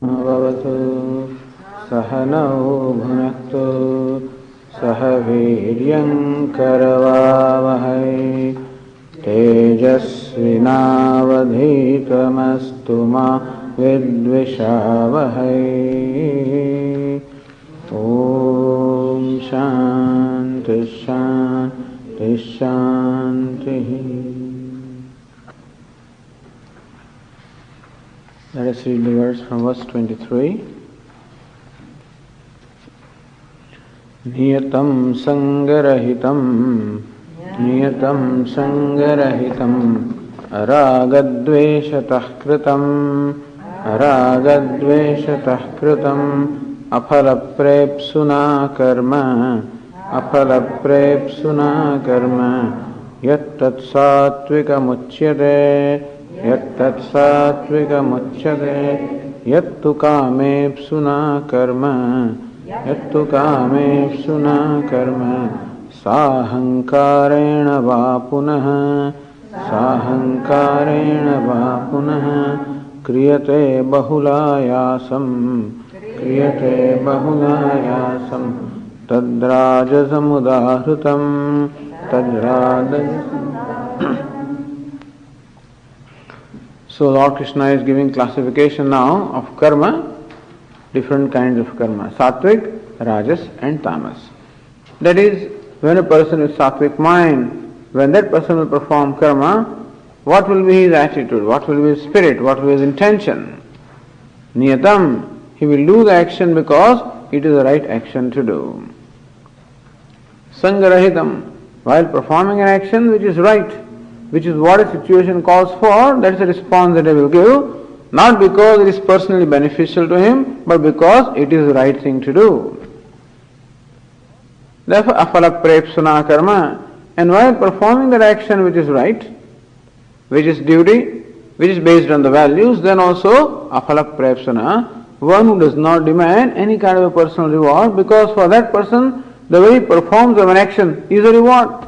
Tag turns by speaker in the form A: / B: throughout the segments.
A: भवतु सहनौ भुनक्तु सह वीर्यं करवावहै तेजस्विनावधीतमस्तु मा विद्विषावहै। ॐ शान्ति शान्ति शान्तिः। Let us read the words from verse 23. नियतं संगरहितं अरागद्वेषतः कृतं अफलप्रेप्सुना कर्म यत्तत्सात्विकमुच्यते यत्तु कामेप्सुना कर्म साहंकारेण वा पुनः क्रियते बहुलायासं तद्राजसमुदाहृतं So Lord Krishna is giving classification now of karma, different kinds of karma, sattvic, rajas and tamas. That is, when a person is sattvic mind, when that person will perform karma, what will be his attitude, what will be his spirit, what will be his intention? Niyatam, he will do the action because it is the right action to do. Sangarahitam, while performing an action which is right, which is what a situation calls for, that is the response that I will give, not because it is personally beneficial to him, but because it is the right thing to do. Therefore, afalaprepsuna karma, and while performing that action which is right, which is duty, which is based on the values, then also afalaprepsuna, one who does not demand any kind of a personal reward, because for that person, the very performance of an action is a reward.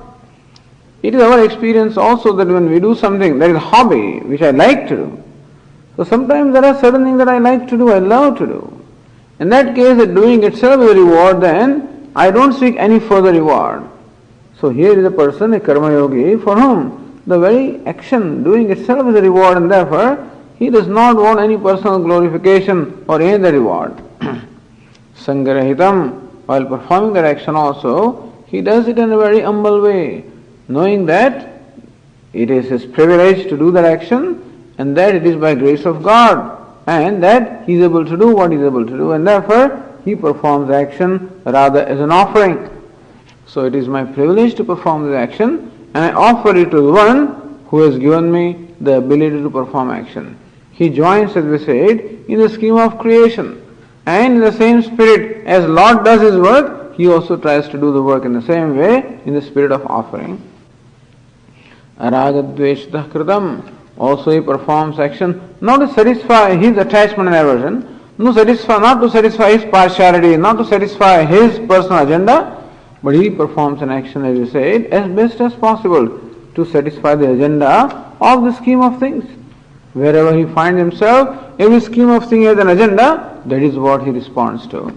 A: It is our experience also that when we do something, that is a hobby which I like to do. So sometimes there are certain things that I like to do, I love to do. In that case, the doing itself is a reward, then I don't seek any further reward. So here is a person, a karma yogi, for whom the very action, doing itself is a reward, and therefore he does not want any personal glorification or any other reward. Sangarahitam, while performing that action also, he does it in a very humble way, knowing that it is his privilege to do that action and that it is by grace of God and that he is able to do what he is able to do, and therefore he performs the action rather as an offering. So it is my privilege to perform this action and I offer it to the one who has given me the ability to perform action. He joins, as we said, in the scheme of creation, and in the same spirit as Lord does his work, he also tries to do the work in the same way, in the spirit of offering. Aragadveshatah kritam, also he performs action not to satisfy his attachment and aversion, not to satisfy his partiality, not to satisfy his personal agenda, but he performs an action, as you said, as best as possible to satisfy the agenda of the scheme of things. Wherever he finds himself, every scheme of things has an agenda, that is what he responds to.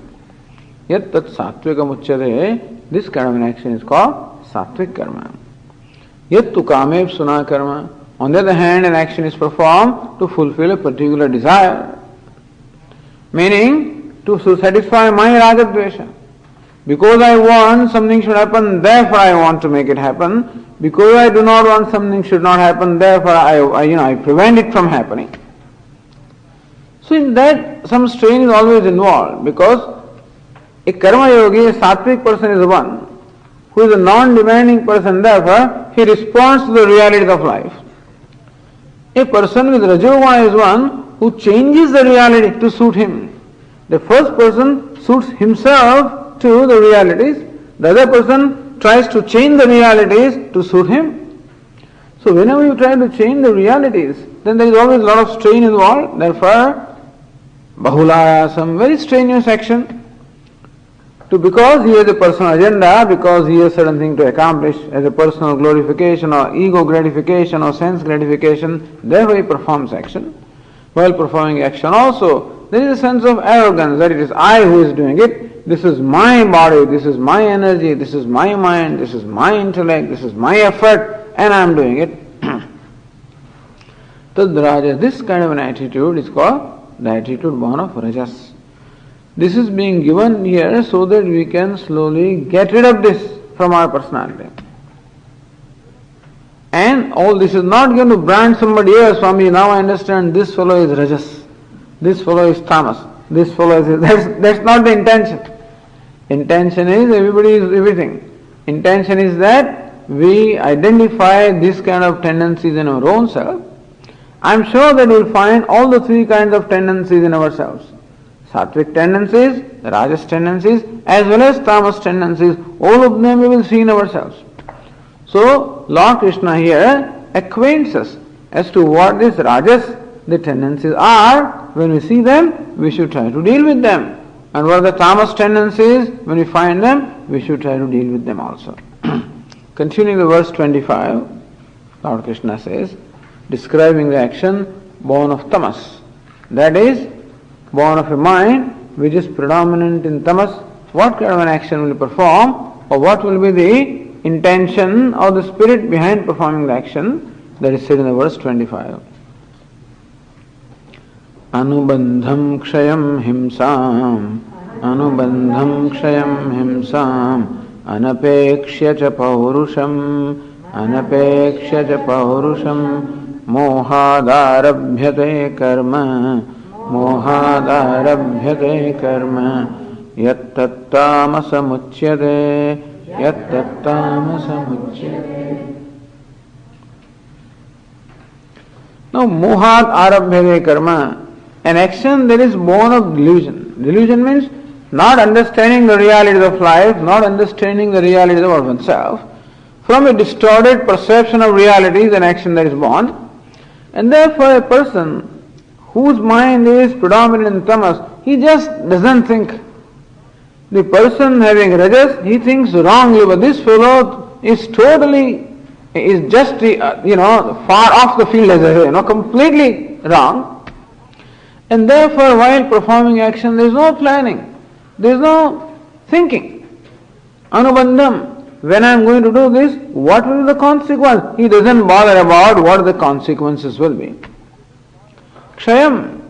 A: Yat tat sattvika muchyate, this kind of an action is called sattvic karma. Yat tu kamev suna karma. On the other hand, an action is performed to fulfill a particular desire, meaning to satisfy my ragadvesha. Because I want something should happen, therefore I want to make it happen. Because I do not want something should not happen, therefore I prevent it from happening. So in that some strain is always involved, because a karma yogi, a sattvic person, is the one who is a non-demanding person, therefore he responds to the realities of life. A person with rajoguna is one who changes the reality to suit him. The first person suits himself to the realities, the other person tries to change the realities to suit him. So whenever you try to change the realities, then there is always a lot of strain involved, therefore bahulayasam, very strenuous action. Because he has a personal agenda, because he has certain thing to accomplish as a personal glorification or ego gratification or sense gratification, therefore he performs action. While performing action also, there is a sense of arrogance that it is I who is doing it. This is my body, this is my energy, this is my mind, this is my intellect, this is my effort, and I am doing it. Tad-rajas, this kind of an attitude is called the attitude born of rajas. This is being given here so that we can slowly get rid of this from our personality. And all this is not going to brand somebody else. Swami, now I understand this fellow is rajas, this fellow is tamas, this fellow is... That's not the intention. Intention is everybody is everything. Intention is that we identify this kind of tendencies in our own self. I am sure that we will find all the three kinds of tendencies in ourselves. Sattvic tendencies, the rajas tendencies, as well as tamas tendencies, all of them we will see in ourselves. So, Lord Krishna here acquaints us as to what these rajas, the tendencies are. When we see them, we should try to deal with them. And what are the tamas tendencies? When we find them, we should try to deal with them also. Continuing the verse 25, Lord Krishna says, describing the action born of tamas. That is, born of a mind which is predominant in tamas. What kind of an action will you perform, or what will be the intention or the spirit behind performing the action? That is said in the verse 25. Anubandham kshayam himsam, anubandham kshayam himsam, anapekshya cha paurusham, anapekshya cha paurusham, mohadarabhyate karma, mohadarabhyate karma, yattattamasamuchyate, yattattamasamuchyate. Now, mohat arabhyate karma, an action that is born of delusion. Delusion means not understanding the realities of life, not understanding the realities of oneself. From a distorted perception of realities, an action that is born. And therefore a person whose mind is predominant in tamas, he just doesn't think. The person having rajas, he thinks wrongly, but this fellow is just far off the field, as I say, completely wrong. And therefore, while performing action, there is no planning, there is no thinking. Anubandham, when I am going to do this, what will be the consequence? He doesn't bother about what the consequences will be. Kshayam,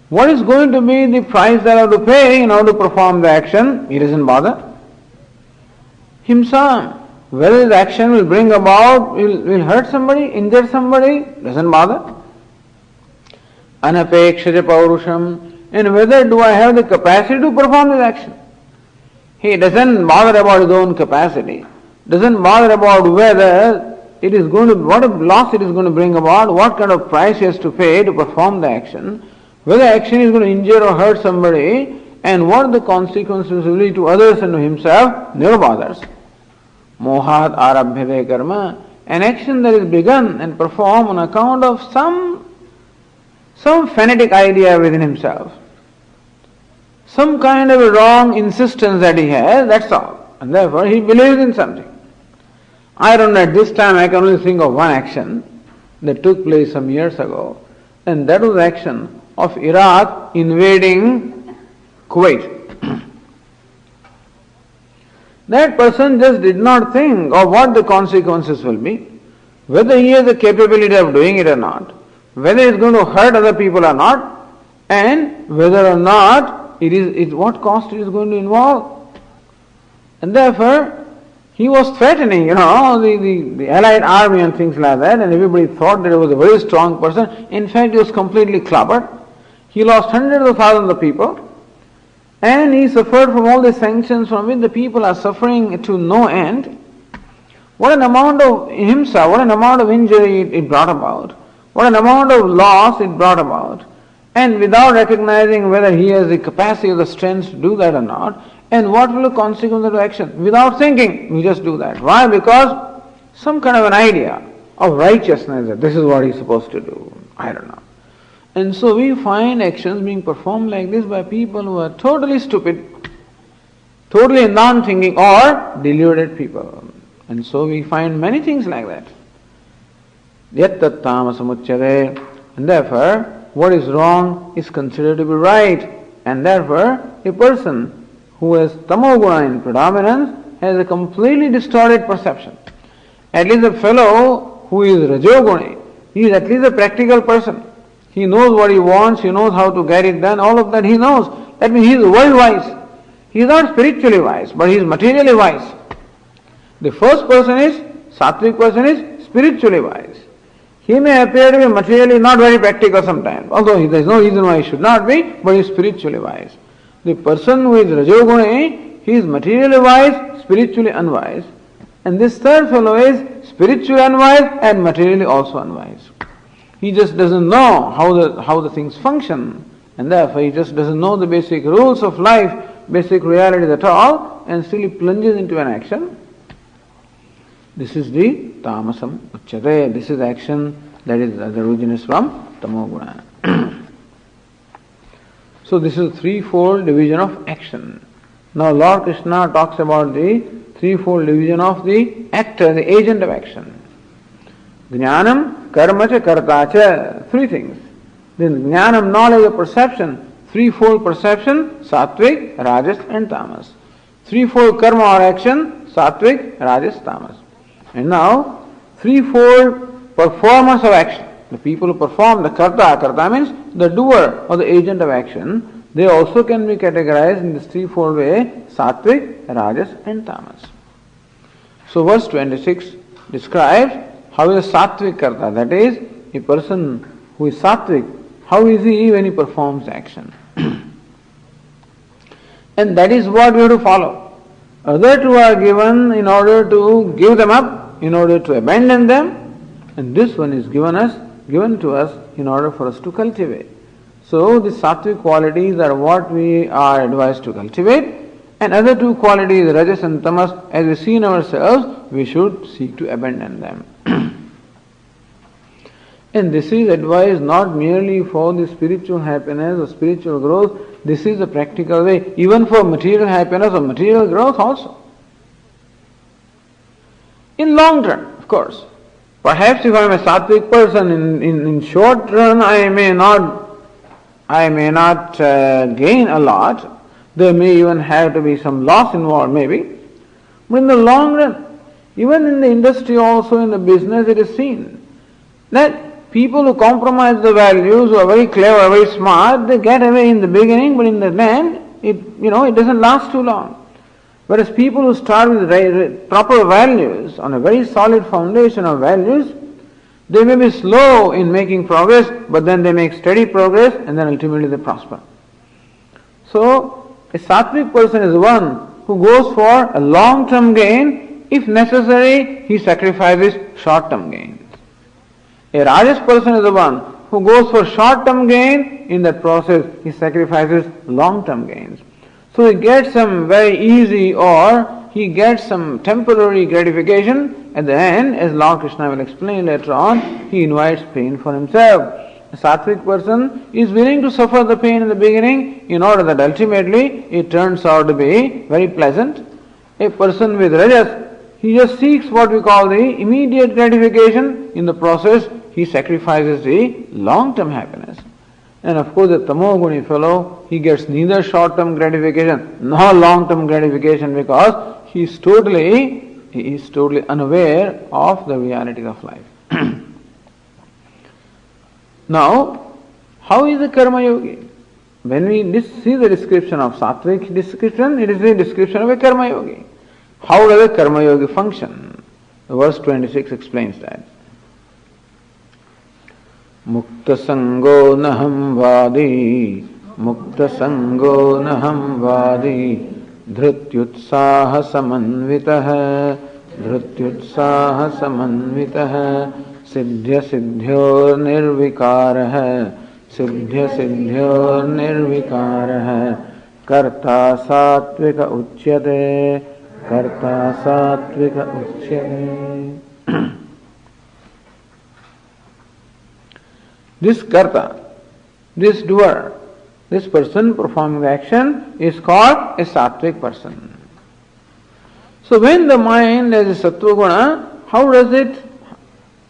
A: what is going to be the price that I have to pay in order to perform the action? He doesn't bother. Himsam, whether the action will bring about, will hurt somebody, injure somebody, doesn't bother. Anapekshaja paurusham, and whether do I have the capacity to perform this action? He doesn't bother about his own capacity, doesn't bother about whether it is going to, what a loss it is going to bring about, what kind of price he has to pay to perform the action, whether action is going to injure or hurt somebody, and what the consequences will be to others and to himself, never bothers. Mohat arabhyate karma, an action that is begun and performed on account of some fanatic idea within himself, some kind of a wrong insistence that he has, that's all. And therefore he believes in something. I don't know, at this time I can only think of one action that took place some years ago, and that was the action of Iraq invading Kuwait. That person just did not think of what the consequences will be, whether he has the capability of doing it or not, whether it's going to hurt other people or not, and whether or not what cost it is going to involve. And therefore, he was threatening, the Allied army and things like that, and everybody thought that he was a very strong person. In fact, he was completely clobbered. He lost hundreds of thousands of people, and he suffered from all the sanctions from which the people are suffering to no end. What an amount of himsa, what an amount of injury it brought about, what an amount of loss it brought about, and without recognizing whether he has the capacity or the strength to do that or not, and what will the consequence of the action. Without thinking, we just do that. Why? Because some kind of an idea of righteousness, that this is what he's supposed to do. I don't know. And so we find actions being performed like this by people who are totally stupid, totally non-thinking or deluded people. And so we find many things like that. Yattattamasamuchyate. And therefore, what is wrong is considered to be right, and therefore a person who has tamoguna in predominance has a completely distorted perception. At least a fellow who is rajoguna, he is at least a practical person. He knows what he wants, he knows how to get it done, all of that he knows. That means he is world wise. He is not spiritually wise, but he is materially wise. The first person is, sattvic person is spiritually wise. He may appear to be materially not very practical sometimes, although there is no reason why he should not be, but he is spiritually wise. The person who is rajoguna, he is materially wise, spiritually unwise. And this third fellow is spiritually unwise and materially also unwise. He just doesn't know how the things function, and therefore he just doesn't know the basic rules of life, basic realities at all, and still he plunges into an action. This is the tamasam uchyate. This is action that is the origin is from tamoguna. So this is a threefold division of action. Now Lord Krishna talks about the threefold division of the actor, the agent of action. Jnanam, karma cha, karta cha. Three things. Then jnanam, knowledge or perception, threefold perception, sattvic, rajas and tamas. Threefold karma or action, sattvic, rajas, tamas. And now, threefold performers of action. The people who perform, the karta means the doer or the agent of action, they also can be categorized in this threefold way, sattvic, rajas and tamas. So verse 26 describes how is a sattvic karta, that is, a person who is sattvic, how is he when he performs action. And that is what we have to follow. Other two are given in order to give them up, in order to abandon them, and this one is given to us in order for us to cultivate. So the sattvic qualities are what we are advised to cultivate, and other two qualities, rajas and tamas, as we see in ourselves, we should seek to abandon them. And this is advised not merely for the spiritual happiness or spiritual growth, this is a practical way, even for material happiness or material growth also. In long term, of course. Perhaps if I am a sattvic person, in short run I may not gain a lot. There may even have to be some loss involved maybe. But in the long run, even in the industry also, in the business, it is seen that people who compromise the values, who are very clever, very smart, they get away in the beginning, but in the end, it doesn't last too long. Whereas people who start with proper values, on a very solid foundation of values, they may be slow in making progress, but then they make steady progress, and then ultimately they prosper. So, a sattvic person is one who goes for a long-term gain. If necessary, he sacrifices short-term gains. A rajas person is the one who goes for short-term gain. In that process, he sacrifices long-term gains. So he gets some very easy or he gets some temporary gratification. At the end, as Lord Krishna will explain later on, he invites pain for himself. A sattvic person is willing to suffer the pain in the beginning in order that ultimately it turns out to be very pleasant. A person with rajas, he just seeks what we call the immediate gratification. In the process, he sacrifices the long-term happiness. And of course, the tamoguni fellow, he gets neither short-term gratification nor long-term gratification because he is totally unaware of the realities of life. Now, how is the karma yogi? When we see the description of sattvic description, it is a description of a karma yogi. How does a karma yogi function? Verse 26 explains that. Mukta sango naham vadi, mukta sango naham vadi, dhrutyutsaha samanvitah, dhrutyutsaha samanvitah, siddhya siddhyor nirvikarah, siddhya siddhyor nirvikarah, karta sattvika uchyate, karta sattvika uchyate. This karta, this doer, this person performing the action is called a sattvic person. So when the mind has a sattva guna,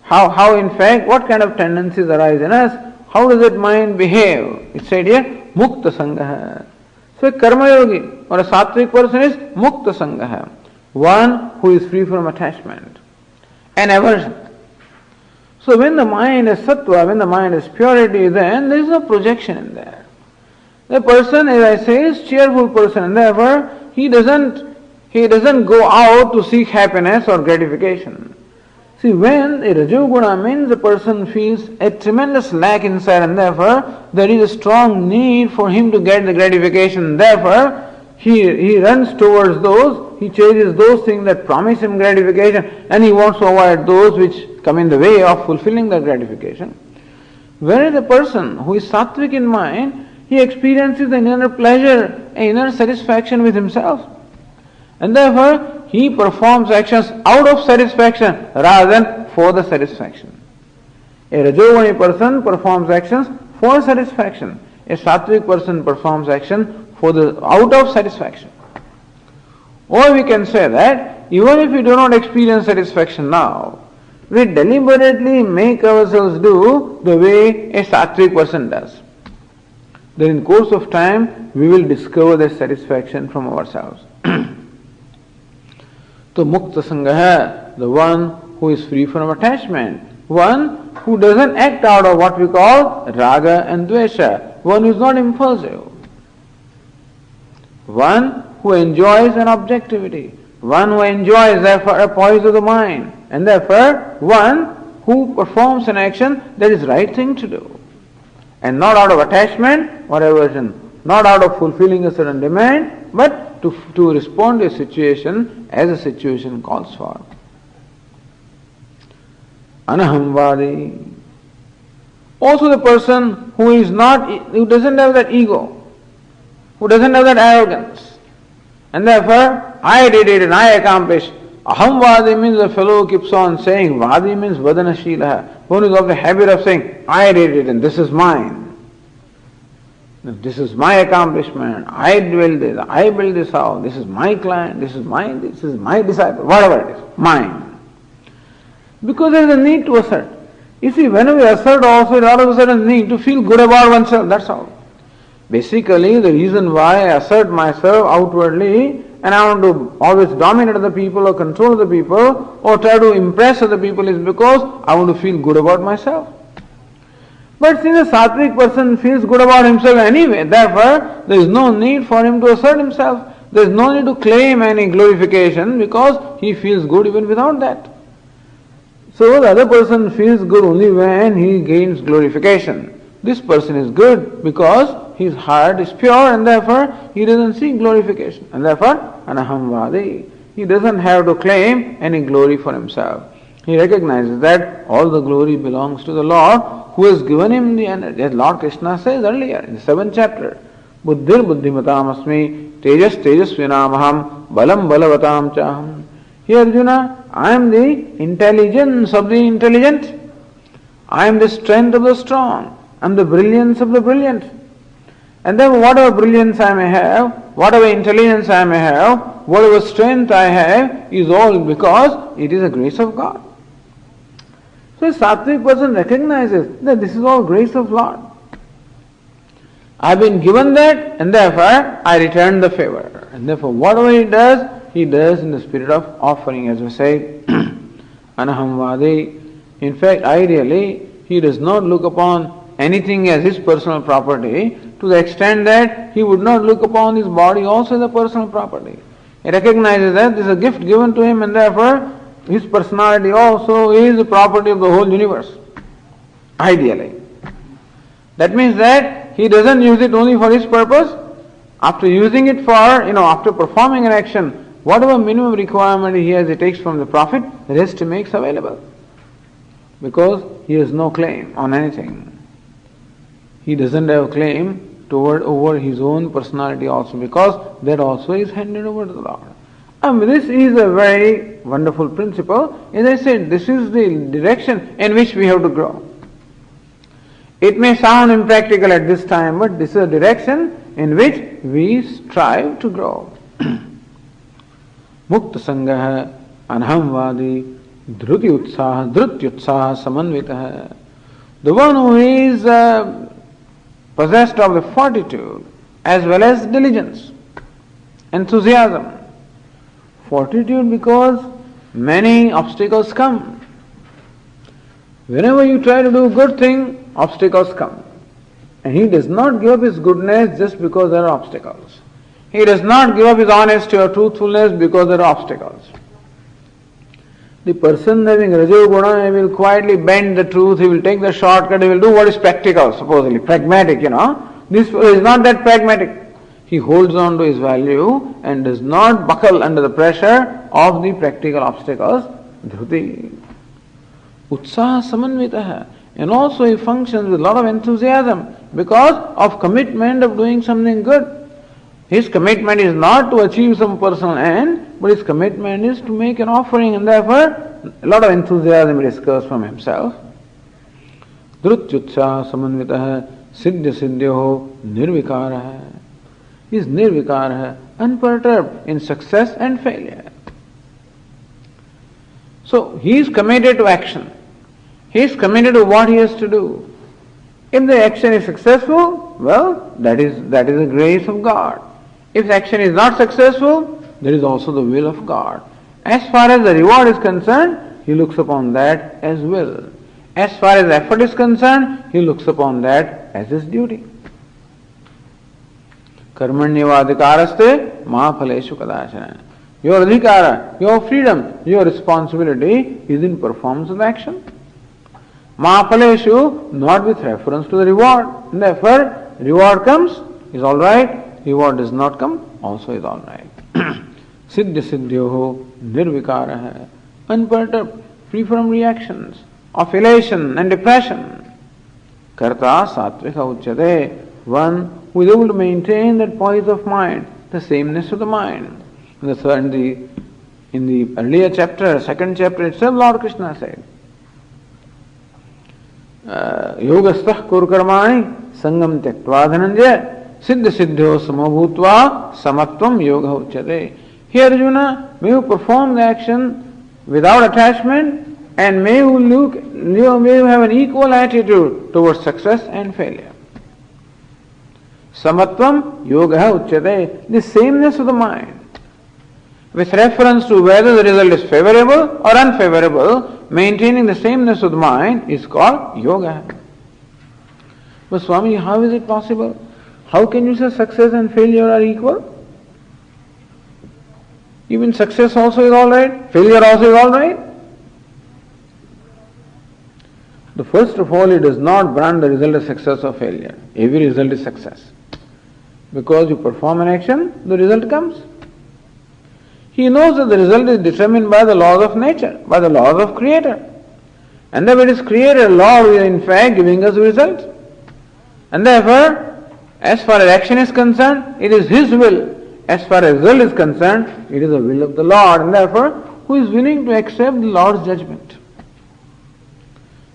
A: how in fact, what kind of tendencies arise in us? how does that mind behave? It said here, mukta sangaha. So a karma yogi or a sattvic person is mukta sangaha, one who is free from attachment and aversion. So when the mind is sattva, when the mind is purity, then there is no projection in there. The person, as I say, is cheerful person, and therefore he doesn't go out to seek happiness or gratification. See, when a rajoguna means a person feels a tremendous lack inside, and therefore there is a strong need for him to get the gratification. Therefore, he runs towards those, he chases those things that promise him gratification, and he wants to avoid those which come in the way of fulfilling that gratification. Whereas a person who is sattvic in mind, he experiences an inner pleasure, an inner satisfaction with himself. And therefore, he performs actions out of satisfaction rather than for the satisfaction. A Rajoguni person performs actions for satisfaction. A Sattvic person performs action out of satisfaction. Or we can say that even if we do not experience satisfaction now, we deliberately make ourselves do the way a Sattvic person does. Then in course of time, we will discover the satisfaction from ourselves. So mukta sangaha, the one who is free from attachment, one who doesn't act out of what we call raga and dvesha, one who is not impulsive, one who enjoys an objectivity, one who enjoys therefore a poise of the mind, and therefore one who performs an action that is right thing to do, and not out of attachment or aversion, not out of fulfilling a certain demand, but to respond to a situation as a situation calls for. Anahamvadi. Also the person who doesn't have that ego, who doesn't have that arrogance, and therefore I did it and I accomplished. Ahamvadi means the fellow keeps on saying, Vadi means vadanashila, one is of the habit of saying, I did it and this is mine. This is my accomplishment, I built this, I built this house, this is my client, this is my disciple, whatever it is, mine. Because there is a need to assert. You see, when we assert also, there is all of a sudden need to feel good about oneself, that's all. Basically, the reason why I assert myself outwardly and I want to always dominate other people or control other people or try to impress other people is because I want to feel good about myself. But since a sattvic person feels good about himself anyway, therefore there is no need for him to assert himself. There is no need to claim any glorification because he feels good even without that. So the other person feels good only when he gains glorification. This person is good because his heart is pure and therefore he doesn't seek glorification. And therefore, anahamvadi, he doesn't have to claim any glory for himself. He recognizes that all the glory belongs to the Lord who has given him the energy. As Lord Krishna says earlier in the 7th chapter, Buddhir buddhimatam asmi, tejas tejasvinamaham, balam balavatam chaham. Here Arjuna, I am the intelligence of the intelligent. I am the strength of the strong. I am the brilliance of the brilliant. And then whatever brilliance I may have, whatever intelligence I may have, whatever strength I have is all because it is a grace of God. So a sattvic person recognizes that this is all grace of Lord. I have been given that and therefore I return the favor. And therefore whatever he does in the spirit of offering, as we say, anahamvadi. In fact, ideally, he does not look upon anything as his personal property to the extent that he would not look upon his body also as a personal property. He recognizes that this is a gift given to him and therefore his personality also is the property of the whole universe. Ideally. That means that he doesn't use it only for his purpose. After using it for, after performing an action, whatever minimum requirement he has, he takes from the profit, the rest he makes available. Because he has no claim on anything. He doesn't have a claim over his own personality also, because that also is handed over to the Lord. This is a very wonderful principle. As I said, this is the direction in which we have to grow. It may sound impractical at this time, but this is a direction in which we strive to grow. Mukta sangaha anhamvadi dhrutyutsaha samanvitaha. The one who is possessed of the fortitude as well as diligence, enthusiasm. Fortitude because many obstacles come. Whenever you try to do a good thing, obstacles come. And he does not give up his goodness just because there are obstacles. He does not give up his honesty or truthfulness because there are obstacles. The person having Rajoguna, he will quietly bend the truth, he will take the shortcut, he will do what is practical, supposedly, pragmatic, This is not that pragmatic. He holds on to his value and does not buckle under the pressure of the practical obstacles. Dhruti. Utsaha samanvitaha. And also he functions with a lot of enthusiasm because of commitment of doing something good. His commitment is not to achieve some personal end, but his commitment is to make an offering, and therefore a lot of enthusiasm discourses from himself. Dhrutyutsaha samanvitaha siddhya siddhyoho nirvikaraha. He is nirvikaraha, unperturbed in success and failure. So he is committed to action. He is committed to what he has to do. If the action is successful, well, that is the grace of God. If the action is not successful, there is also the will of God. As far as the reward is concerned, he looks upon that as will. As far as effort is concerned, he looks upon that as his duty. Karmanyavadikaraste ma phaleshu kadachana. Your adhikara, your freedom, your responsibility is in performance of the action. Ma phaleshu, not with reference to the reward. And therefore, reward comes, is alright. Reward does not come, also is alright. Siddhya siddhyoho nirvikaraha. Unperturbed, free from reactions of elation and depression. Karta satvika uchyate. One who is able to maintain that poise of mind, the sameness of the mind. In the earlier chapter, second chapter itself, Lord Krishna said, Yogastah kurkarmani sangam tyaktva dhananjaya siddha siddhyo samabhutva samatvam yoga uchyate. Here Arjuna, may you perform the action without attachment and may you have an equal attitude towards success and failure. Samatvam yoga uchyate, the sameness of the mind. With reference to whether the result is favorable or unfavorable, maintaining the sameness of the mind is called yoga. But Swami, how is it possible? How can you say success and failure are equal? Even success also is alright, failure also is alright. The first of all, he does not brand the result as success or failure. Every result is success. Because you perform an action, the result comes. He knows that the result is determined by the laws of nature, by the laws of Creator. And that it is Creator, Lord, who is in fact giving us the result. And therefore, as far as action is concerned, it is His will. As far as result is concerned, it is the will of the Lord. And therefore, who is willing to accept the Lord's judgment?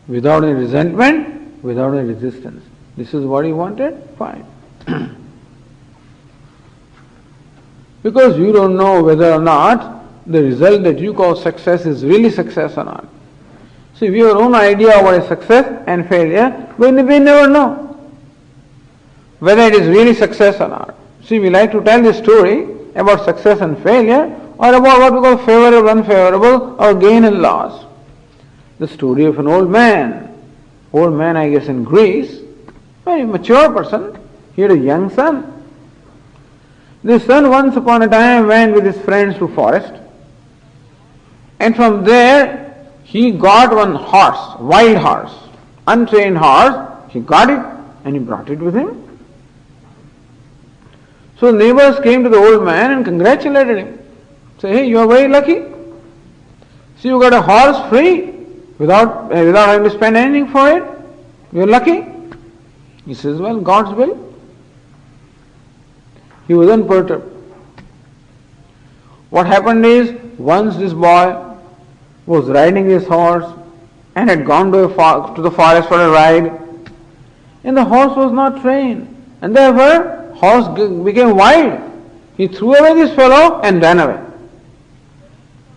A: Without any resentment, without any resistance. This is what he wanted? Fine. Because you don't know whether or not the result that you call success is really success or not. So if you have your own idea of what is success and failure, we never know whether it is really success or not. See, we like to tell this story about success and failure or about what we call favorable, unfavorable or gain and loss. The story of an old man I guess in Greece, very mature person, he had a young son. This son once upon a time went with his friends to forest, and from there he got one horse, wild horse, untrained horse. He got it and he brought it with him. So neighbors came to the old man and congratulated him. Say, hey, you are very lucky. See, you got a horse free without having to spend anything for it. You are lucky. He says, well, God's will. He was unperturbed. What happened is, once this boy was riding his horse and had gone to the forest for a ride, and the horse was not trained, and therefore horse became wild. He threw away this fellow and ran away.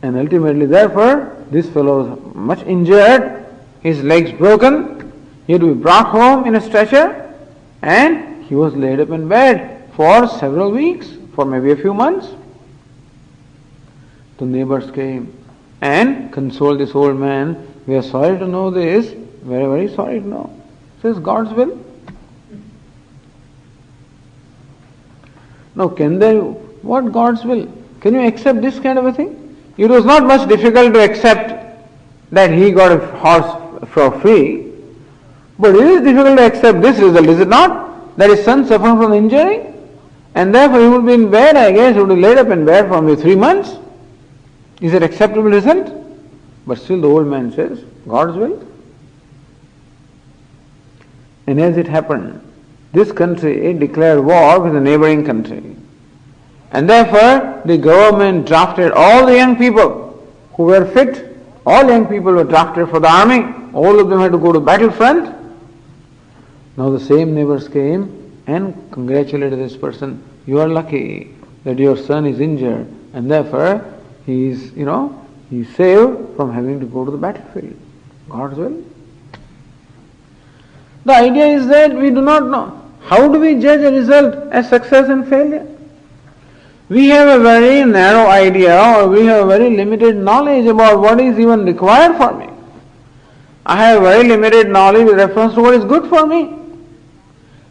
A: And ultimately, therefore, this fellow was much injured, his legs broken, He had to be brought home in a stretcher, and he was laid up in bed for several weeks, for maybe a few months. The neighbors came and consoled this old man. We are sorry to know this, very, very sorry to know. Says God's will. Now, what God's will? Can you accept this kind of a thing? It was not much difficult to accept that he got a horse for free, but it is difficult to accept this result, is it not? That his son suffered from injury, and therefore he would be in bed, I guess, he would be laid up in bed for maybe 3 months. Is it acceptable result? But still the old man says, God's will. And as it happened, this country declared war with the neighboring country. And therefore, the government drafted all the young people who were fit. All young people were drafted for the army. All of them had to go to battlefront. Now the same neighbors came and congratulated this person. You are lucky that your son is injured, and therefore he's saved from having to go to the battlefield. God's will. The idea is that we do not know. How do we judge a result as success and failure? We have a very narrow idea, or we have a very limited knowledge about what is even required for me. I have very limited knowledge with reference to what is good for me.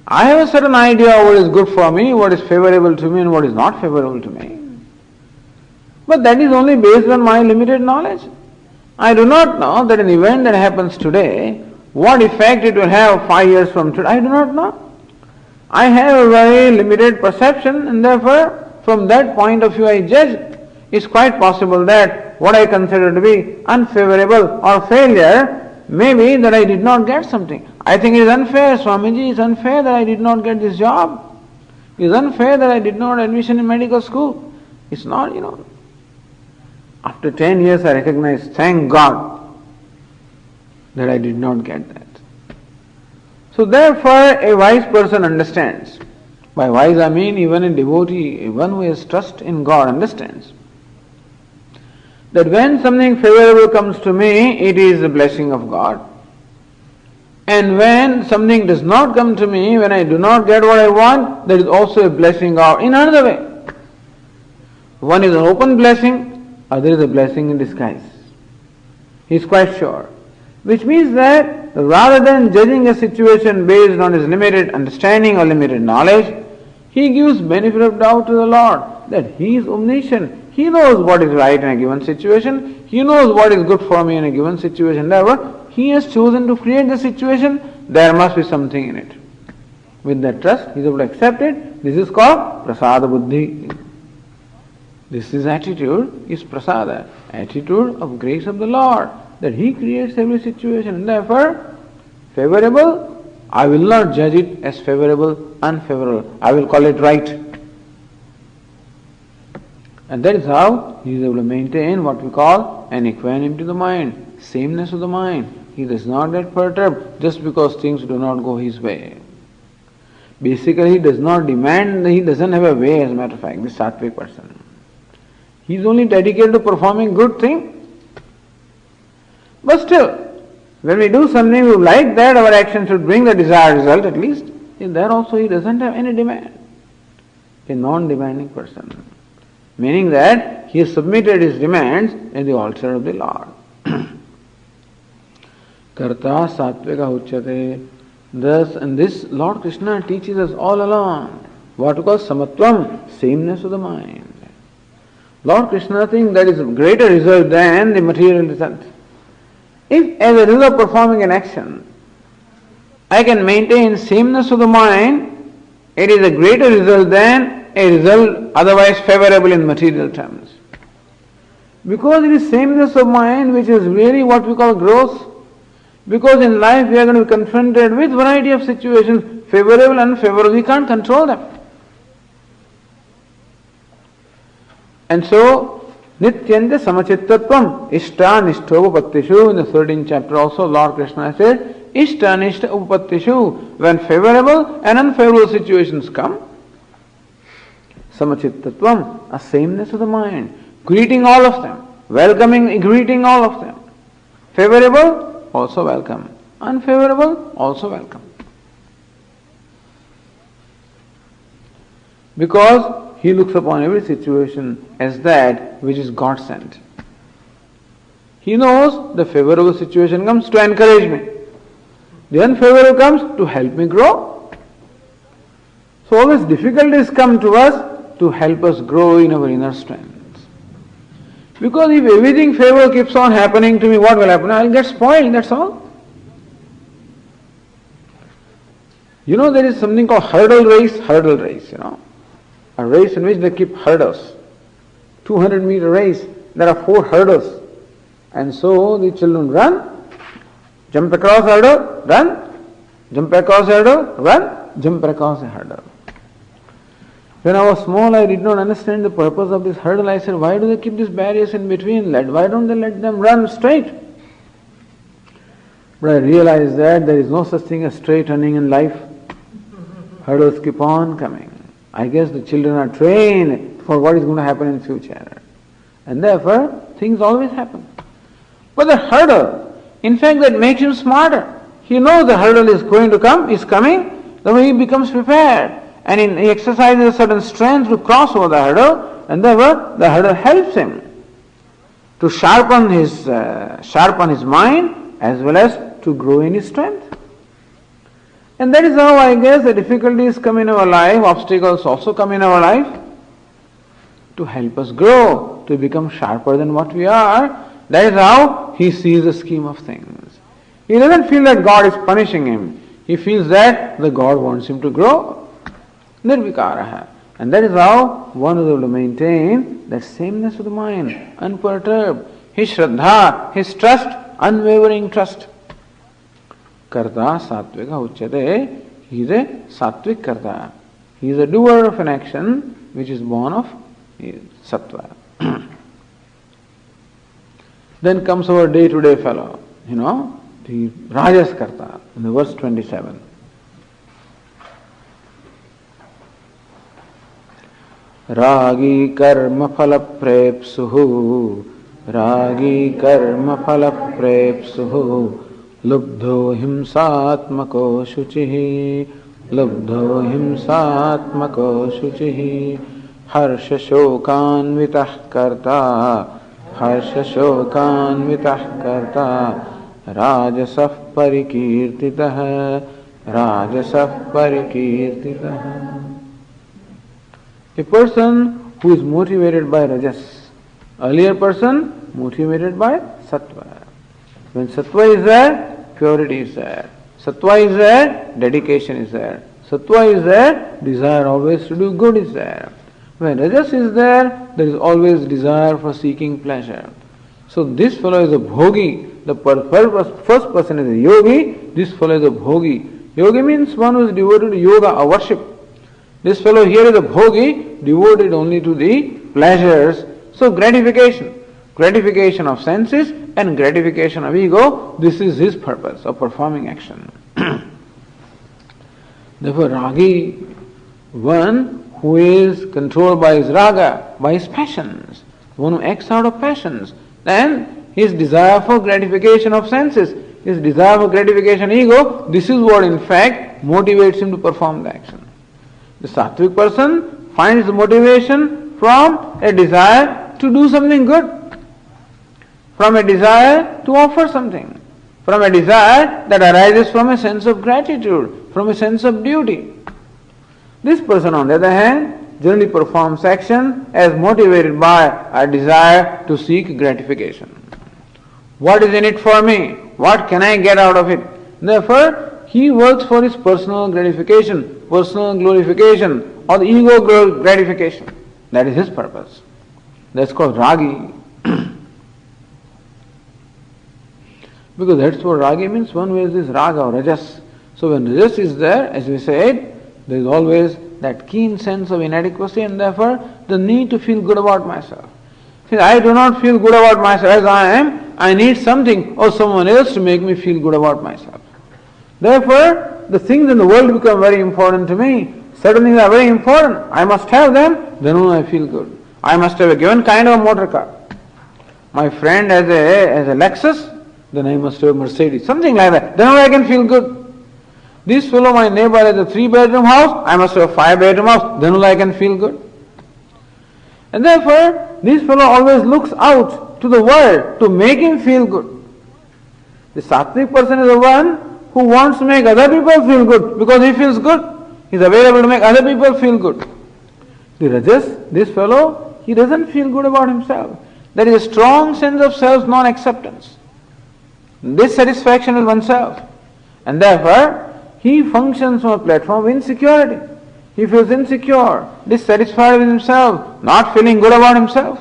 A: I have a certain idea of what is good for me, what is favorable to me and what is not favorable to me. But that is only based on my limited knowledge. I do not know that an event that happens today, what effect it will have 5 years from today. I do not know. I have a very limited perception, and therefore from that point of view I judge. It's quite possible that what I consider to be unfavorable or failure may be that I did not get something. I think it is unfair, Swamiji, it's unfair that I did not get this job. It is unfair that I did not admission in medical school. It's not, After 10 years I recognize, thank God that I did not get that. So therefore a wise person understands. By wise I mean even a devotee, one who has trust in God understands that when something favorable comes to me, it is a blessing of God. And when something does not come to me, when I do not get what I want, that is also a blessing of in another way. One is an open blessing, other is a blessing in disguise. He is quite sure. Which means that rather than judging a situation based on his limited understanding or limited knowledge, he gives benefit of doubt to the Lord, that He is omniscient. He knows what is right in a given situation. He knows what is good for me in a given situation. Therefore, He has chosen to create the situation. There must be something in it. With that trust, he is able to accept it. This is called prasada buddhi. This is attitude, is prasada, attitude of grace of the Lord, that He creates every situation. And therefore, favorable, I will not judge it as favorable, unfavorable. I will call it right. And that is how he is able to maintain what we call an equanimity of the mind, sameness of the mind. He does not get perturbed just because things do not go his way. Basically, he does not demand, he doesn't have a way, as a matter of fact, this sattvic person. He is only dedicated to performing good things. But still, when we do something we like that, our action should bring the desired result at least. In there also he doesn't have any demand. A non-demanding person. Meaning that he has submitted his demands at the altar of the Lord. Karta sattvika uchyate. Thus, and this Lord Krishna teaches us all along what we call samatvam, sameness of the mind. Lord Krishna thinks that is a greater result than the material result. If as a result of performing an action, I can maintain sameness of the mind, it is a greater result than a result otherwise favorable in material terms. Because it is sameness of mind which is really what we call growth. Because in life we are going to be confronted with variety of situations, favorable and unfavorable, we can't control them. And so, nityanta samachittatvam, ishta nishta upapattishu, in the 13th chapter also Lord Krishna said, ishta nishta upapattishu, when favorable and unfavorable situations come, samachittatvam, a sameness of the mind, greeting all of them, welcoming, greeting all of them. Favorable, also welcome. Unfavorable, also welcome. Because he looks upon every situation as that which is God sent. He knows the favorable situation comes to encourage me. The unfavorable comes to help me grow. So always difficulties come to us to help us grow in our inner strength. Because if everything favor keeps on happening to me, what will happen? I will get spoiled, that's all. You know, there is something called hurdle race, you know. A race in which they keep hurdles. 200-meter race, there are 4 hurdles. And so the children run, jump across a hurdle, run, jump across a hurdle, run, jump across a hurdle. When I was small, I did not understand the purpose of this hurdle. I said, why do they keep these barriers in between? Why don't they let them run straight? But I realized that there is no such thing as straight running in life. Hurdles keep on coming. I guess the children are trained for what is going to happen in future. And therefore, things always happen. But the hurdle, in fact, that makes him smarter. He knows the hurdle is going to come, is coming, then he becomes prepared. And he exercises a certain strength to cross over the hurdle, and therefore the hurdle helps him to sharpen his mind as well as to grow in his strength. And that is how I guess the difficulties come in our life, obstacles also come in our life to help us grow, to become sharper than what we are. That is how he sees the scheme of things. He doesn't feel that God is punishing him. He feels that the God wants him to grow. Nirvikaraha. And that is how one is able to maintain that sameness of the mind, unperturbed. His Shraddha, his trust, unwavering trust. Karta Sattvika Uchyate. He is a Sattvik Karta. He is a doer of an action which is born of Sattva. Then comes our day-to-day fellow, the Rajas Karta, in the verse 27. Ragi karma phala prepsuhu, Ragi karma phala prepsuhu, Lubdho himsatmako shuchihi, Lubdho himsatmako shuchihi, Harsha shokanvitah karta, Harsha shokanvitah karta, Rajasah parikirtitah, Rajasah parikirtitah. A person who is motivated by rajas, earlier person motivated by sattva. When sattva is there, purity is there. Sattva is there, dedication is there. Sattva is there, desire always to do good is there. When rajas is there, there is always desire for seeking pleasure. So this fellow is a bhogi. The first person is a yogi, this fellow is a bhogi. Yogi means one who is devoted to yoga or worship. This fellow here is a bhogi, devoted only to the pleasures. So gratification of senses and gratification of ego, this is his purpose of performing action. Therefore, ragi, one who is controlled by his raga, by his passions, one who acts out of passions, then his desire for gratification of senses, his desire for gratification of ego, this is what in fact motivates him to perform the action. The sattvic person finds the motivation from a desire to do something good, from a desire to offer something, from a desire that arises from a sense of gratitude, from a sense of duty. This person, on the other hand, generally performs action as motivated by a desire to seek gratification. What is in it for me? What can I get out of it? Therefore, he works for his personal gratification, personal glorification, or the ego gratification. That is his purpose. That's called ragi. Because that's what ragi means, one way is this raga or rajas. So when rajas is there, as we said, there is always that keen sense of inadequacy and therefore the need to feel good about myself. See, I do not feel good about myself as I am, I need something or someone else to make me feel good about myself. Therefore, the things in the world become very important to me. Certain things are very important. I must have them, then only I feel good. I must have a given kind of a motor car. My friend has a Lexus, then I must have a Mercedes. Something like that. Then only I can feel good. This fellow, my neighbor, has a 3-bedroom house, I must have a 5-bedroom house, then only I can feel good. And therefore, this fellow always looks out to the world to make him feel good. The sattvic person is the one who wants to make other people feel good because he feels good. He is available to make other people feel good. The rajas, this fellow, he doesn't feel good about himself. There is a strong sense of self non-acceptance. Dissatisfaction with oneself. And therefore, he functions on a platform of insecurity. He feels insecure, dissatisfied with himself, not feeling good about himself.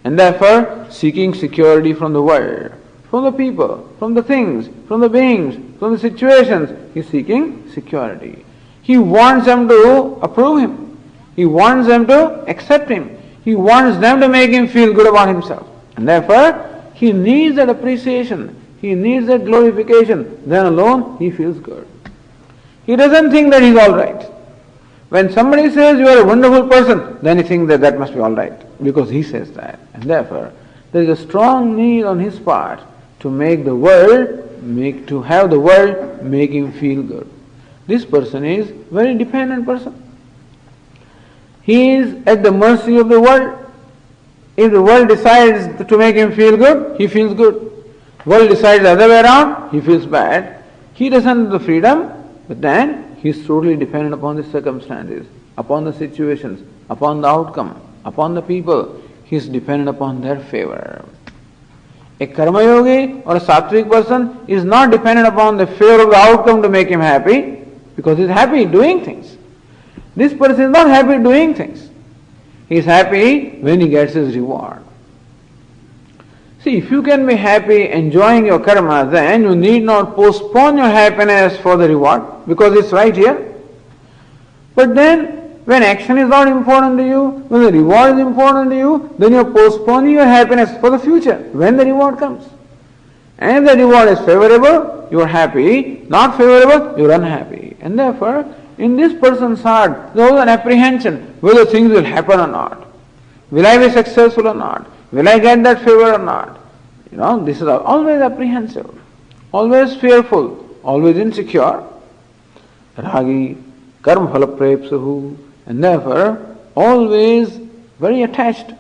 A: And therefore, seeking security from the world, from the people, from the things, from the beings, from the situations. He is seeking security. He wants them to approve him. He wants them to accept him. He wants them to make him feel good about himself. And therefore, he needs that appreciation. He needs that glorification. Then alone he feels good. He doesn't think that he's all right. When somebody says you are a wonderful person, then he thinks that that must be all right because he says that. And therefore, there is a strong need on his part to make the world, to have the world make him feel good. This person is very dependent person. He is at the mercy of the world. If the world decides to make him feel good, he feels good. World decides the other way around, he feels bad. He doesn't have the freedom, but then he is totally dependent upon the circumstances, upon the situations, upon the outcome, upon the people. He is dependent upon their favor. A karma yogi or a sattvic person is not dependent upon the favor of the outcome to make him happy, because he is happy doing things. This person is not happy doing things. He is happy when he gets his reward. See, if you can be happy enjoying your karma, then you need not postpone your happiness for the reward, because it's right here. But then, when action is not important to you, when the reward is important to you, then you are postponing your happiness for the future, when the reward comes. And if the reward is favorable, you are happy. Not favorable, you are unhappy. And therefore, in this person's heart, there is an apprehension whether things will happen or not. Will I be successful or not? Will I get that favor or not? This is always apprehensive, always fearful, always insecure. Ragi, karma phala prepsahu, and therefore always very attached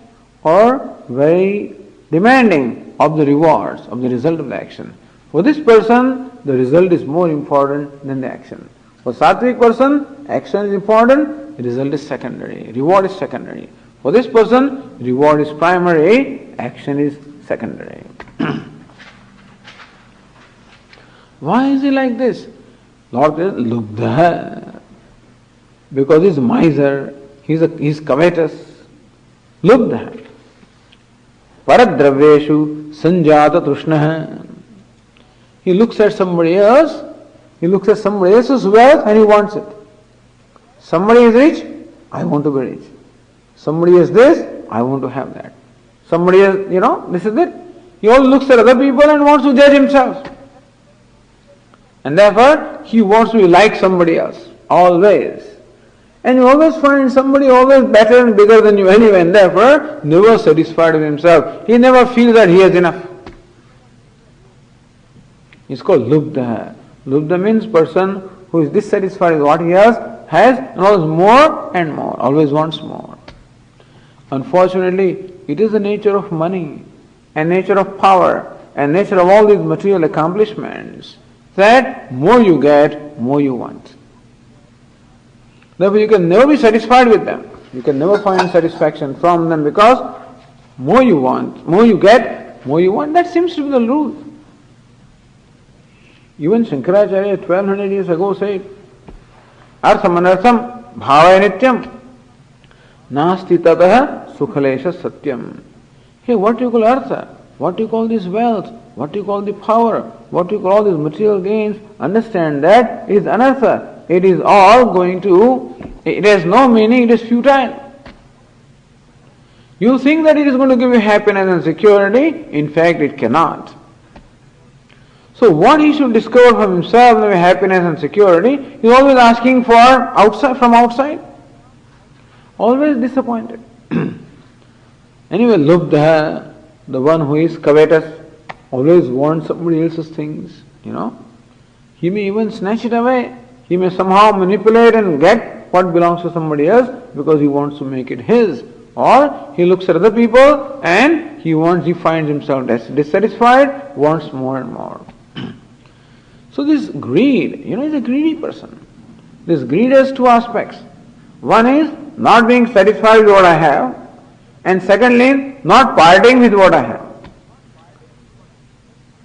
A: or very demanding of the rewards, of the result of the action. For this person, the result is more important than the action. For sattvic person, action is important, result is secondary, reward is secondary. For this person, reward is primary, action is secondary. Why is he like this? Lord says, Lubdha. Because he's miser, he's covetous. Lubdha. Paradraveshu sanjata trushnah. He looks at somebody else, else's wealth and he wants it. Somebody is rich, I want to be rich. Somebody is this, I want to have that. Somebody is, this is it. He always looks at other people and wants to judge himself. And therefore, he wants to be like somebody else, always. And you always find somebody always better and bigger than you anyway, and therefore, never satisfied with himself. He never feels that he has enough. It's called Lubdha. Lubdha means person who is dissatisfied with what he has and always more and more, always wants more. Unfortunately, it is the nature of money and nature of power and nature of all these material accomplishments that more you get, more you want. Therefore, you can never be satisfied with them. You can never find satisfaction from them because more you want, more you get, more you want. That seems to be the rule. Even Shankaracharya 1200 years ago said, Artham anartham bhavaya nityam nasti tatah sukhalesha satyam. Hey, what do you call artha? What do you call this wealth? What do you call the power? What do you call all these material gains? Understand that it is anartha. It is all going to, it has no meaning, it is futile. You think that it is going to give you happiness and security, in fact it cannot. So what he should discover from himself, the happiness and security, he is always asking for from outside. Always disappointed. Anyway, Lubdha, the one who is covetous, always wants somebody else's things, He may even snatch it away. He may somehow manipulate and get what belongs to somebody else because he wants to make it his. Or he looks at other people and he finds himself dissatisfied, wants more and more. So this greed, is a greedy person. This greed has two aspects. One is not being satisfied with what I have, and secondly, not parting with what I have.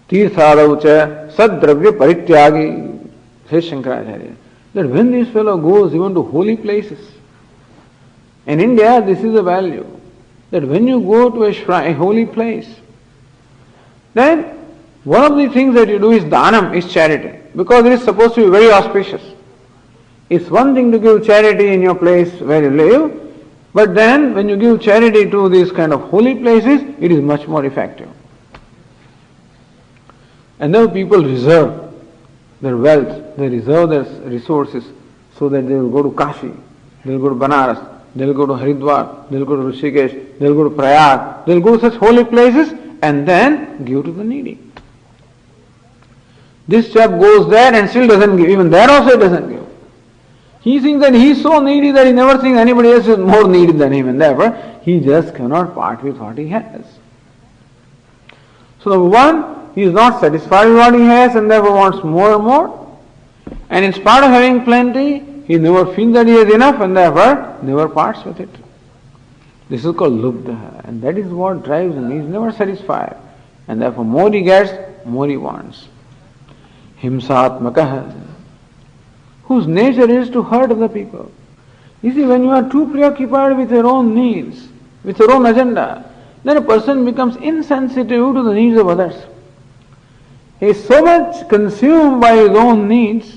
A: Tirthadaucha sadravya parityagi, says Shankaracharya, that when this fellow goes even to holy places, in India this is a value, that when you go to a shrine, a holy place, then one of the things that you do is dhanam, is charity, because it is supposed to be very auspicious. It's one thing to give charity in your place where you live, but then when you give charity to these kind of holy places, it is much more effective. And now people reserve their wealth, they reserve their resources so that they will go to Kashi, they will go to Banaras, they will go to Haridwar, they will go to Rishikesh, they will go to Prayag, they will go to such holy places and then give to the needy. This chap goes there and still doesn't give, even there also he doesn't give. He thinks that he is so needy that he never thinks anybody else is more needy than him, and therefore he just cannot part with what he has. So number one, he is not satisfied with what he has and therefore wants more and more. And in spite of having plenty, he never feels that he has enough and therefore never parts with it. This is called lubdha, and that is what drives him. He is never satisfied, and therefore more he gets, more he wants. Himsatmakaha, whose nature is to hurt other people. You see, when you are too preoccupied with your own needs, with your own agenda, then a person becomes insensitive to the needs of others. He is so much consumed by his own needs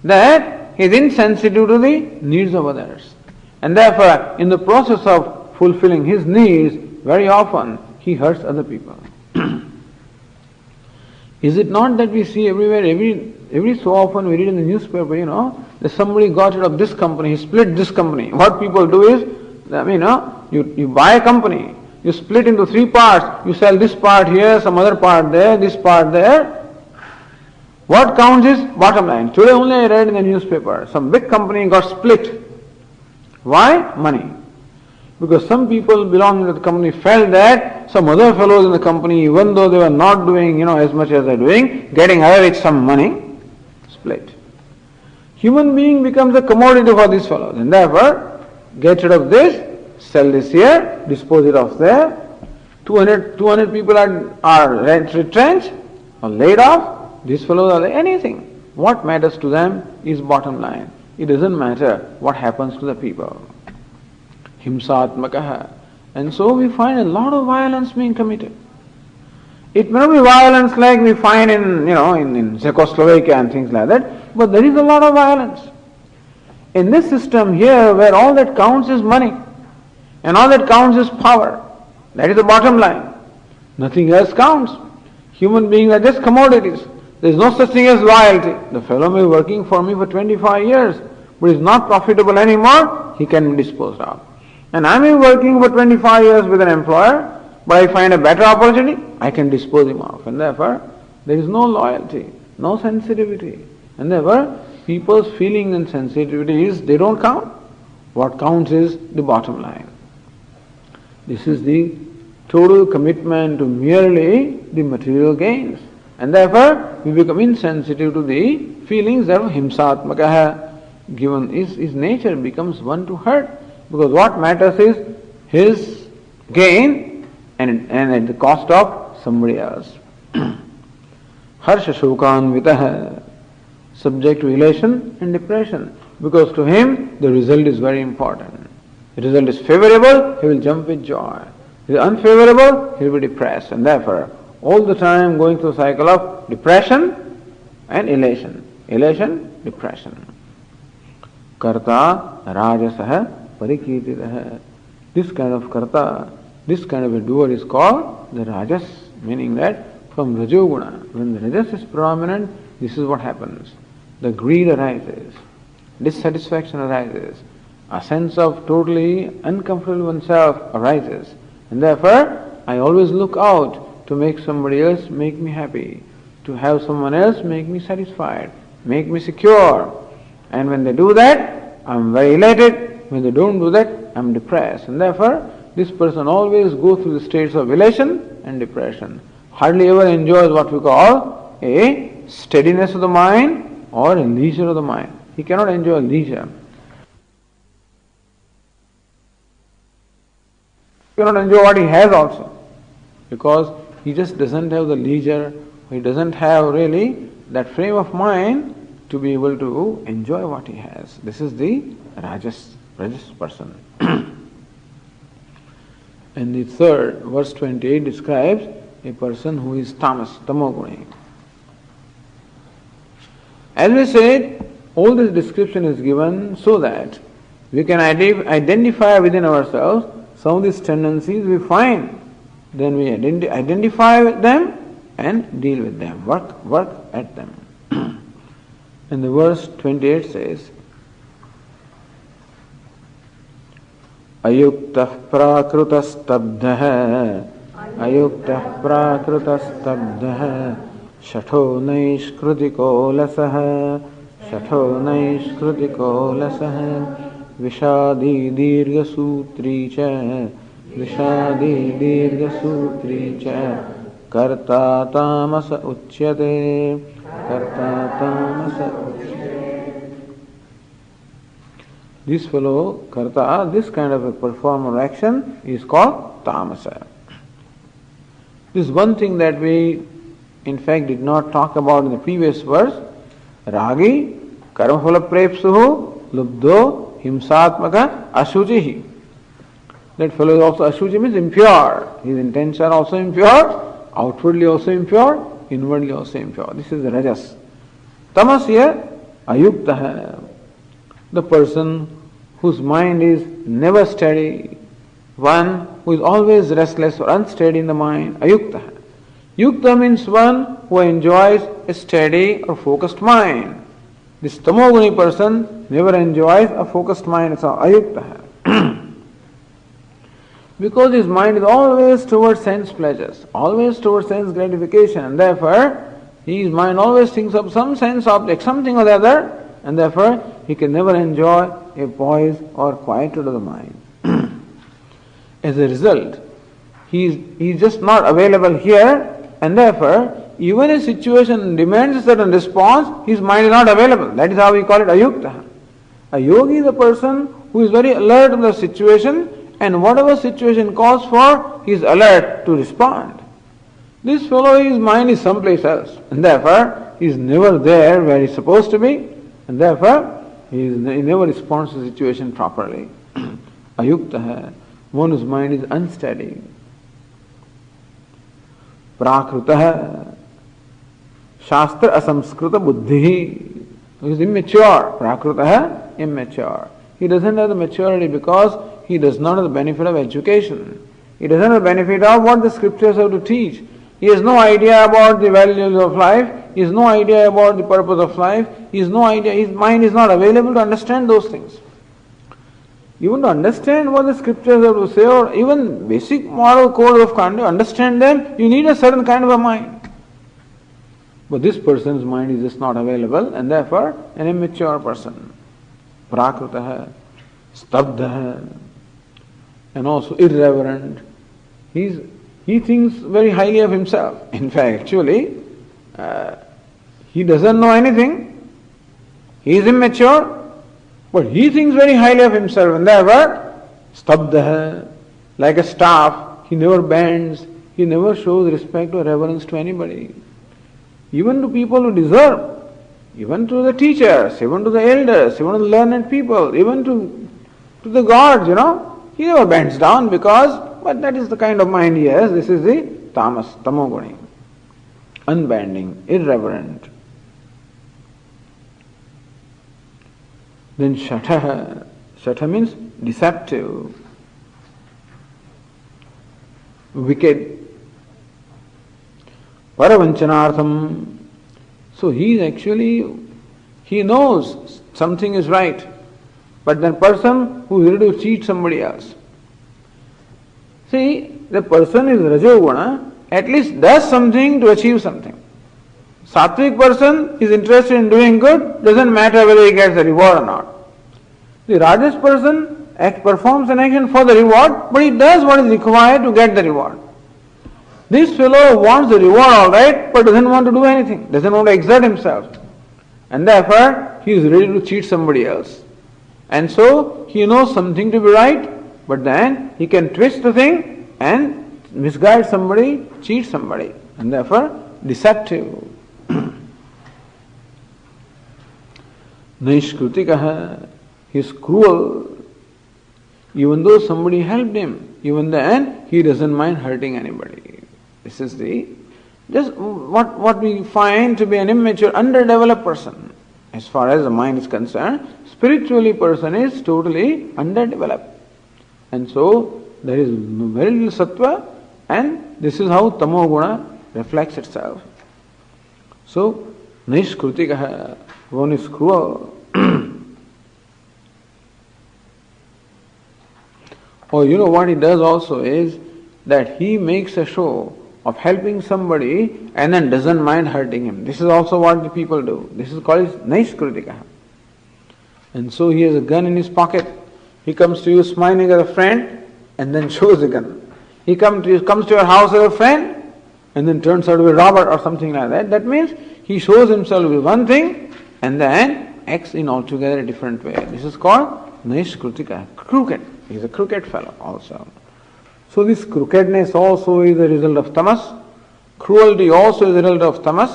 A: that he is insensitive to the needs of others. And therefore, in the process of fulfilling his needs, very often he hurts other people. Is it not that we see everywhere, every so often we read in the newspaper, that somebody got rid of this company, he split this company. What people do is, you buy a company, you split into three parts, you sell this part here, some other part there, this part there. What counts is bottom line. Today only I read in the newspaper, some big company got split. Why? Money. Because some people belonging to the company felt that some other fellows in the company, even though they were not doing, as much as they're doing, getting away with some money, split. Human being becomes a commodity for these fellows, and therefore, get rid of this, sell this here, dispose it off there. 200 people are retrenched or laid off. These fellows are anything. What matters to them is bottom line. It doesn't matter what happens to the people. Himsatmakaha. And so we find a lot of violence being committed. It may not be violence like we find in Czechoslovakia and things like that, but there is a lot of violence. In this system here, where all that counts is money, and all that counts is power, that is the bottom line. Nothing else counts. Human beings are just commodities. There is no such thing as loyalty. The fellow may be working for me for 25 years, but is not profitable anymore, he can be disposed of. And I may be working for 25 years with an employer, but I find a better opportunity, I can dispose him off. And therefore, there is no loyalty, no sensitivity. And therefore, people's feelings and sensitivities, they don't count. What counts is the bottom line. This is the total commitment to merely the material gains. And therefore, we become insensitive to the feelings of himsatmakaha. Given his nature becomes one to hurt. Because what matters is his gain and at the cost of somebody else. Harsha shokanvitaha, subject to elation and depression. Because to him the result is very important. The result is favorable, he will jump with joy. If it is unfavorable, he will be depressed. And therefore, all the time going through a cycle of depression and elation. Elation, depression. Karta rajasaha parikirtitaha. This kind of karta, this kind of a doer is called the rajas, meaning that from rajoguna, when the rajas is predominant, this is what happens. The greed arises, dissatisfaction arises, a sense of totally uncomfortable oneself arises. And therefore, I always look out to make somebody else make me happy, to have someone else make me satisfied, make me secure. And when they do that, I'm very elated. When they don't do that, I'm depressed. And therefore, this person always goes through the states of elation and depression. Hardly ever enjoys what we call a steadiness of the mind or a leisure of the mind. He cannot enjoy leisure. He cannot enjoy what he has also, because he just doesn't have the leisure, he doesn't have really that frame of mind to be able to enjoy what he has. This is the rajas person. And the third, verse 28 describes a person who is tamas, tamoguni. As we said, all this description is given so that we can identify within ourselves some of these tendencies we find. Then we identify with them and deal with them, work at them. And the verse 28 says, Ayuktah prakrutastabdhah Shatho naishkrutiko lasah Vishadi dirga sutri cha Karta tamasa uchyate. This fellow, karta, this kind of a performer action is called tamasa. This is one thing that we in fact did not talk about in the previous verse. Ragi, karmaphala prepsuhu, lubdo, himsatmaka, ashuchihi. That fellow is also ashuchi, means impure. His intents are also impure, outwardly also impure, inwardly also impure. This is the rajas. Tamas here, ayuktaha. The person whose mind is never steady, one who is always restless or unsteady in the mind, ayuktaha. Yukta means one who enjoys a steady or focused mind. This tamoguni person never enjoys a focused mind, it's ayuktaha. Because his mind is always towards sense pleasures, always towards sense gratification, and therefore his mind always thinks of some sense object, something or the other, and therefore he can never enjoy a poise or quietude of the mind. As a result, he is just not available here, and therefore even a situation demands a certain response, his mind is not available. That is how we call it ayukta. A yogi is a person who is very alert in the situation, and whatever situation calls for, he is alert to respond. This fellow, his mind is someplace else, and therefore he is never there where he is supposed to be, and therefore he never responds to the situation properly. Ayukta, one whose mind is unsteady. Prakrutah, Shastra asamskrita buddhi, who is immature. Prakrutah, immature. He doesn't have the maturity because he does not have the benefit of education. He doesn't have the benefit of what the scriptures have to teach. He has no idea about the values of life. He has no idea about the purpose of life. He has no idea. His mind is not available to understand those things. Even to understand what the scriptures have to say, or even basic moral code of conduct, understand them, you need a certain kind of a mind. But this person's mind is just not available, and therefore an immature person. Prakrutah, stabdha, and also irreverent. He thinks very highly of himself. In fact, actually, he doesn't know anything. He is immature, but he thinks very highly of himself, and therefore, stabdha, like a staff, he never bends, he never shows respect or reverence to anybody. Even to people who deserve, even to the teachers, even to the elders, even to the learned people, even to the gods, he never bends down but that is the kind of mind he has. This is the tamas, tamoguni. Unbending, irreverent. Then shatha. Shatha means deceptive, wicked. Paravanchanartham. So he knows something is right, but that person who is ready to cheat somebody else. See, the person is rajoguna, at least does something to achieve something. Sattvic person is interested in doing good, doesn't matter whether he gets the reward or not. The Rajas person performs an action for the reward, but he does what is required to get the reward. This fellow wants the reward all right, but doesn't want to do anything, doesn't want to exert himself. And therefore, he is ready to cheat somebody else. And so, he knows something to be right, but then he can twist the thing and misguide somebody, cheat somebody. And therefore, deceptive. Naishkritikaha, he is cruel. Even though somebody helped him, even then, he doesn't mind hurting anybody. This is just what we find to be an immature, underdeveloped person. As far as the mind is concerned, spiritually person is totally underdeveloped. And so, there is very little sattva, and this is how tamo guna reflects itself. So, nishkrutikaha, one is cruel. Or you know what he does also is that he makes a show of helping somebody and then doesn't mind hurting him. This is also what the people do. This is called naiskritika. And so he has a gun in his pocket. He comes to you smiling as a friend and then shows the gun. He comes to your house as a friend and then turns out to be a robber or something like that. That means he shows himself with one thing and then acts in altogether a different way. This is called naiskritika, crooked. He is a crooked fellow also. So this crookedness also is a result of tamas. Cruelty also is a result of tamas.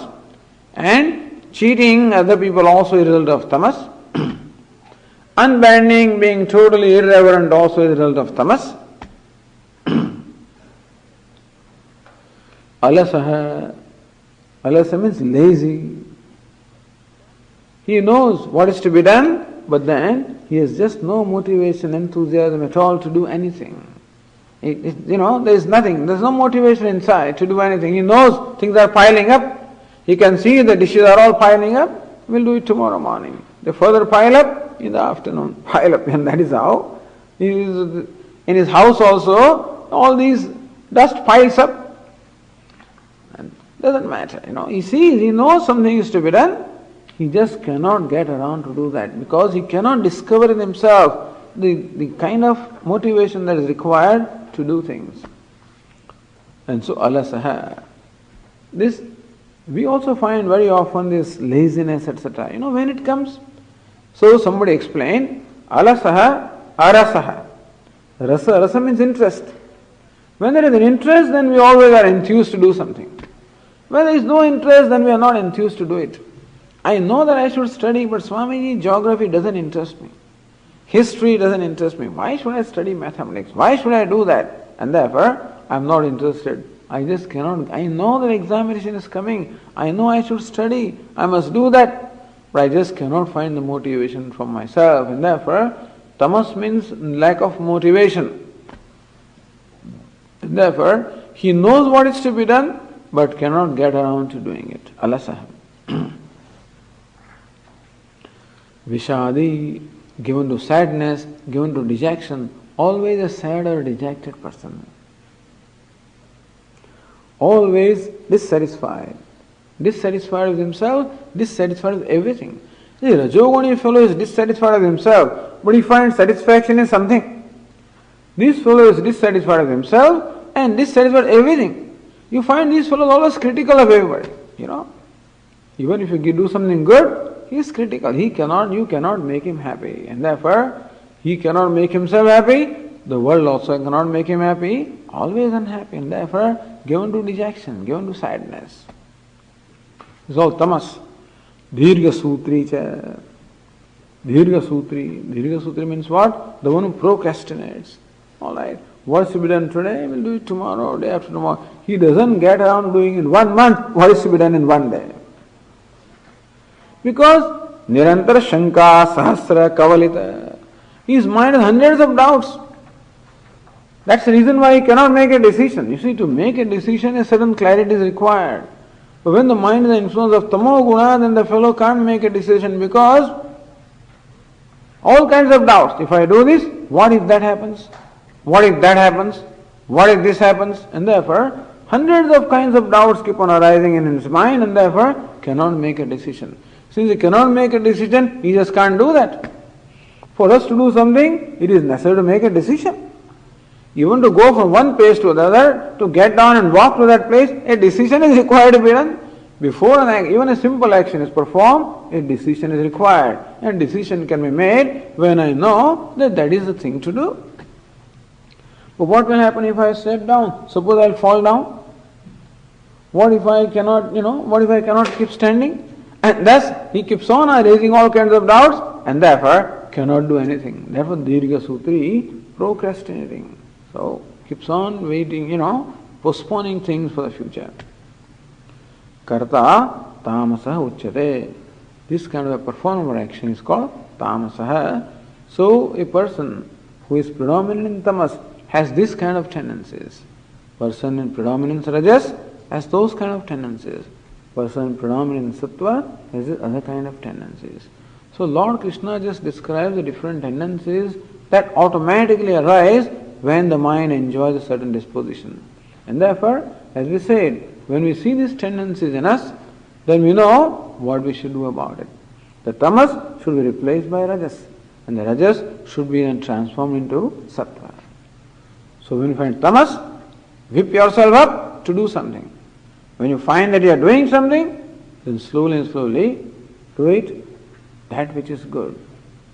A: And cheating other people also is a result of tamas. Unbending, being totally irreverent also is a result of tamas. Alasaha. Alasa means lazy. He knows what is to be done, but then he has just no motivation, enthusiasm at all to do anything. There is nothing, there is no motivation inside to do anything. He knows things are piling up. He can see the dishes are all piling up. We'll do it tomorrow morning. They further pile up in the afternoon. Pile up, and that is how. In his house also, all these dust piles up. And doesn't matter, He sees, he knows something is to be done. He just cannot get around to do that because he cannot discover in himself the kind of motivation that is required to do things. And so alasaha. This, we also find very often this laziness, etc. When it comes. So somebody explained, alasaha, arasaha. Rasa means interest. When there is an interest, then we always are enthused to do something. When there is no interest, then we are not enthused to do it. I know that I should study, but Swamiji, geography doesn't interest me. History doesn't interest me. Why should I study mathematics? Why should I do that? And therefore, I am not interested. I just cannot. I know that examination is coming. I know I should study. I must do that. But I just cannot find the motivation from myself. And therefore, tamas means lack of motivation. And therefore, he knows what is to be done, but cannot get around to doing it. Alasaha. Vishadi, given to sadness, given to dejection, always a sad or dejected person. Always dissatisfied. Dissatisfied with himself, dissatisfied with everything. The Rajoguni fellow is dissatisfied with himself, but he finds satisfaction in something. This fellow is dissatisfied with himself and dissatisfied with everything. You find these fellows always critical of everybody, Even if you do something good, he is critical. You cannot make him happy. And therefore, he cannot make himself happy. The world also cannot make him happy. Always unhappy. And therefore, given to dejection, given to sadness. It's all tamas. Dirgha Sutri cha. Dirgha Sutri means what? The one who procrastinates. Alright. What is to be done today? We'll do it tomorrow, day after tomorrow. He doesn't get around doing in 1 month what is to be done in 1 day. Because Nirantara Shanka Sahasra Kavalita. His mind has hundreds of doubts. That's the reason why he cannot make a decision. You see, to make a decision, a certain clarity is required. But when the mind is the influence of Tamo Guna, then the fellow can't make a decision because all kinds of doubts. If I do this, what if that happens? What if that happens? What if this happens? And therefore, hundreds of kinds of doubts keep on arising in his mind and therefore cannot make a decision. Since he cannot make a decision, he just can't do that. For us to do something, it is necessary to make a decision. Even to go from one place to the other, to get down and walk to that place, a decision is required to be done. Before even a simple action is performed, a decision is required. And decision can be made when I know that that is the thing to do. But what will happen if I step down? Suppose I'll fall down. What if I cannot keep standing? And thus he keeps on raising all kinds of doubts and therefore cannot do anything. Therefore Dirgha Sutri procrastinating. So keeps on waiting, postponing things for the future. Karta tamasah uchyate. This kind of a performer action is called tamasah. So a person who is predominant in tamas has this kind of tendencies. Person in predominance rajas has those kind of tendencies. Person in predominance sattva has other kind of tendencies. So Lord Krishna just describes the different tendencies that automatically arise when the mind enjoys a certain disposition. And therefore, as we said, when we see these tendencies in us, then we know what we should do about it. The tamas should be replaced by rajas, and the rajas should be then transformed into sattva. So when you find tamas, whip yourself up to do something. When you find that you are doing something, then slowly and slowly do it, that which is good.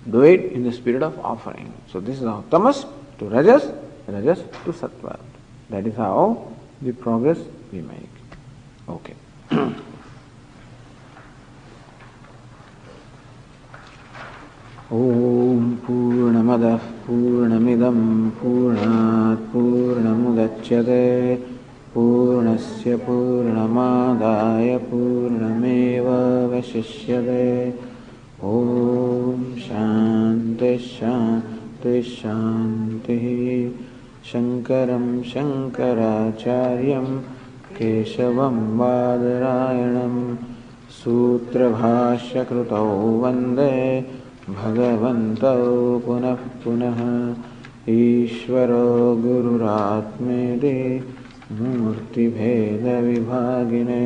A: Do it in the spirit of offering. So this is how tamas to rajas, rajas to sattva. That is how the progress we make. Okay. Om Purnamadah Purnamidam Purnat Purnamudachyate Purnasya Purnamadaya Purnameva Vashishyate. Om Shanti Shanti Shanti. Shankaram Shankaracharyam Keshavam Badarayanam Sutra Bhashya Krutau Vande Bhagavantau Punah Punah Ishvaro Gururatmedi Murti Bheda Vibhagine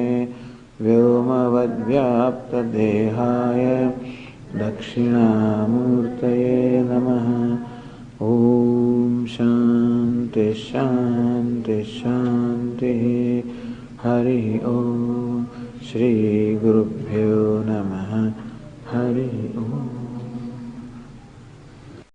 A: Vyomavadvyapta Dehaya Dakshinamurtaye Namaha. Om Shanti Shanti Shanti. Hari Om. Shri Gurubhyo Namaha.